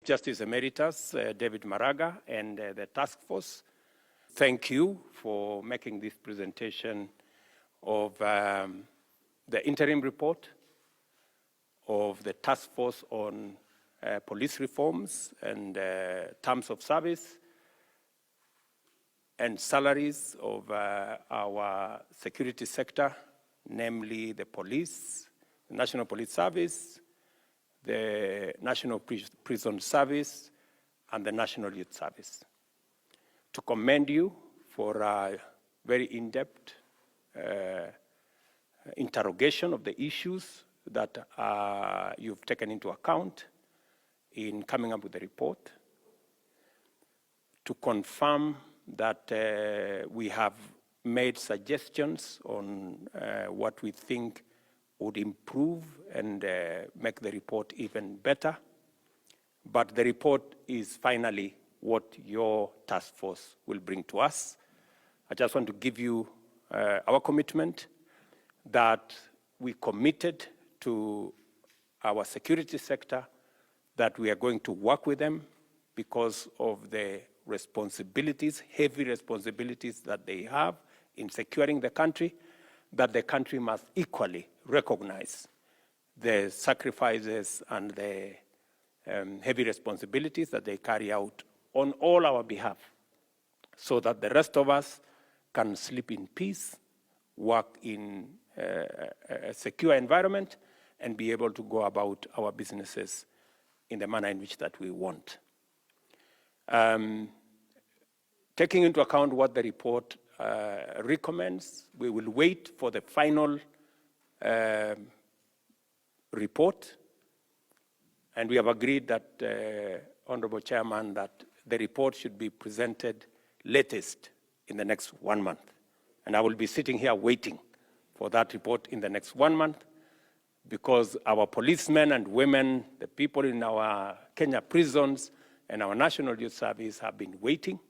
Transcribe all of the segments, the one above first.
Justice Emeritus David Maraga and the task force. Thank you for making this presentation of the interim report of the task force on police reforms and terms of service and salaries of our security sector, namely the police, the National Police Service, the National Prison Service, and the National Youth Service. To commend you for a very in-depth interrogation of the issues that you've taken into account in coming up with the report. To confirm that we have made suggestions on what we think would improve and make the report even better. But the report is finally what your task force will bring to us. I just want to give you our commitment that we committed to our security sector, that we are going to work with them because of the responsibilities, heavy responsibilities that they have in securing the country, that the country must equally recognize the sacrifices and the heavy responsibilities that they carry out on all our behalf, so that the rest of us can sleep in peace, work in a secure environment, and be able to go about our businesses in the manner in which that we want. Taking into account what the report recommends, we will wait for the final report, and we have agreed that, Honorable Chairman, that the report should be presented latest in the next 1 month. And I will be sitting here waiting for that report in the next 1 month, because our policemen and women, the people in our Kenya prisons and our National Youth Service have been waiting.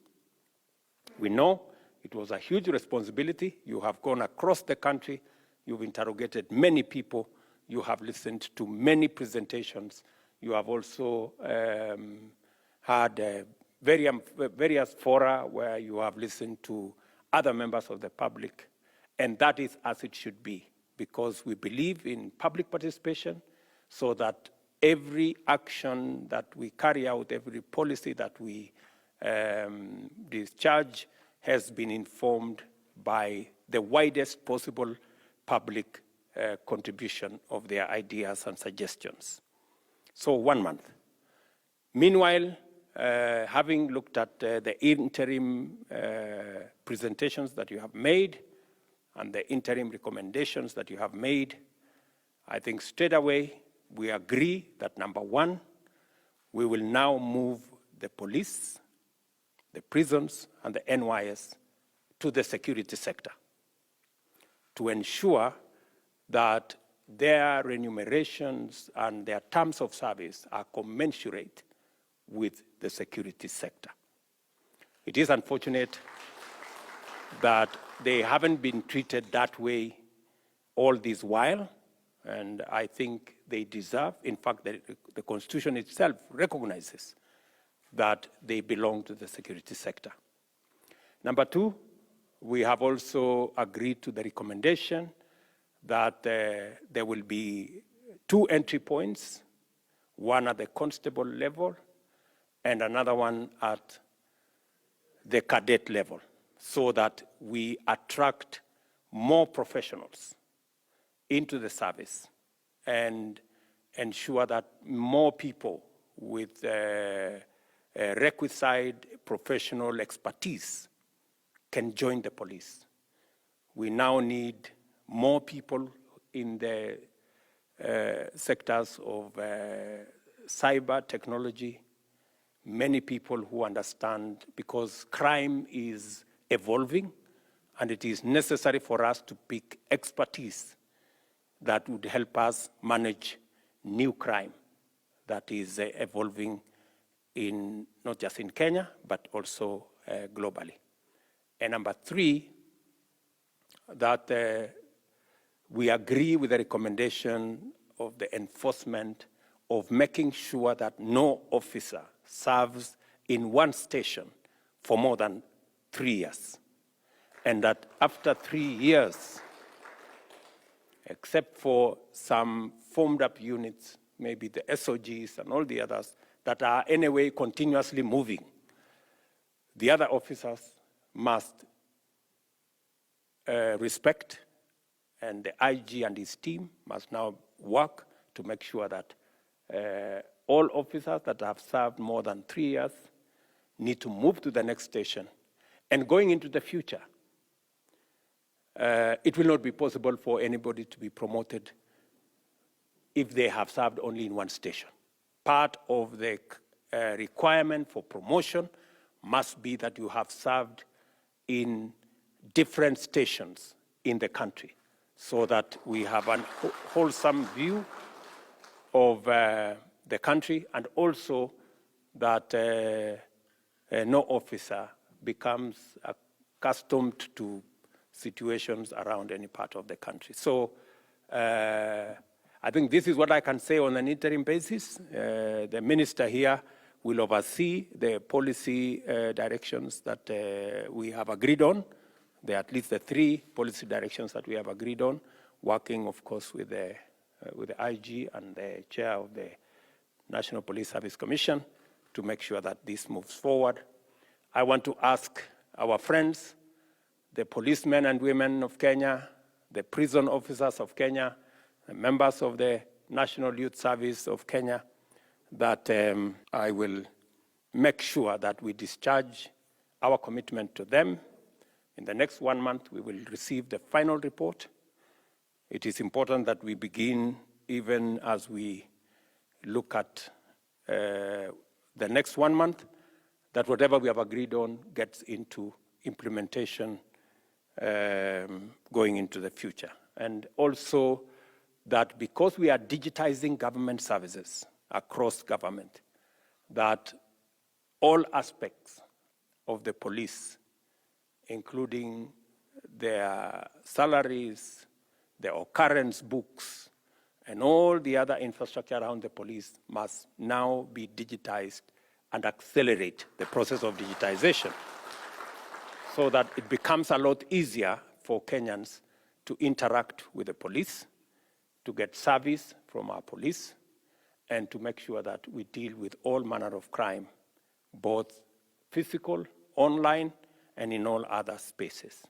We know it was a huge responsibility. You have gone across the country. You've interrogated many people. You have listened to many presentations. You have also had various fora where you have listened to other members of the public. And that is as it should be, because we believe in public participation, so that every action that we carry out, every policy that we discharge has been informed by the widest possible public contribution of their ideas and suggestions. So 1 month. Meanwhile, having looked at the interim presentations that you have made and the interim recommendations that you have made, I think straight away we agree that, number one, we will now move the police, the prisons, and the NYS to the security sector to ensure that their remunerations and their terms of service are commensurate with the security sector. It is unfortunate that they haven't been treated that way all this while, and I think they deserve, in fact, the Constitution itself recognizes that they belong to the security sector. Number two, we have also agreed to the recommendation that there will be 2 entry points, one at the constable level and another one at the cadet level, so that we attract more professionals into the service and ensure that more people with requisite professional expertise can join the police. We now need more people in the sectors of cyber technology, many people who understand, because crime is evolving, and it is necessary for us to pick expertise that would help us manage new crime that is evolving in not just in Kenya, but also globally. And number three, that we agree with the recommendation of the enforcement of making sure that no officer serves in one station for more than 3 years. And that after 3 years, except for some formed up units, maybe the SOGs and all the others, that are anyway continuously moving, the other officers must respect, and the IG and his team must now work to make sure that all officers that have served more than 3 years need to move to the next station. And going into the future, it will not be possible for anybody to be promoted if they have served only in one station. Part of the requirement for promotion must be that you have served in different stations in the country, so that we have a wholesome view of the country, and also that no officer becomes accustomed to situations around any part of the country. So I think this is what I can say on an interim basis. The minister here will oversee the policy directions that we have agreed on. There are at least the 3 policy directions that we have agreed on, working, of course, with the IG and the chair of the National Police Service Commission to make sure that this moves forward. I want to ask our friends, the policemen and women of Kenya, the prison officers of Kenya, the members of the National Youth Service of Kenya, that I will make sure that we discharge our commitment to them. In the next 1 month, we will receive the final report. It is important that we begin, even as we look at the next 1 month, that whatever we have agreed on gets into implementation going into the future. And also that because we are digitizing government services across government, that all aspects of the police, including their salaries, their occurrence books, and all the other infrastructure around the police must now be digitized and accelerate the process of digitization so that it becomes a lot easier for Kenyans to interact with the police, to get service from our police, and to make sure that we deal with all manner of crime, both physical, online, and in all other spaces.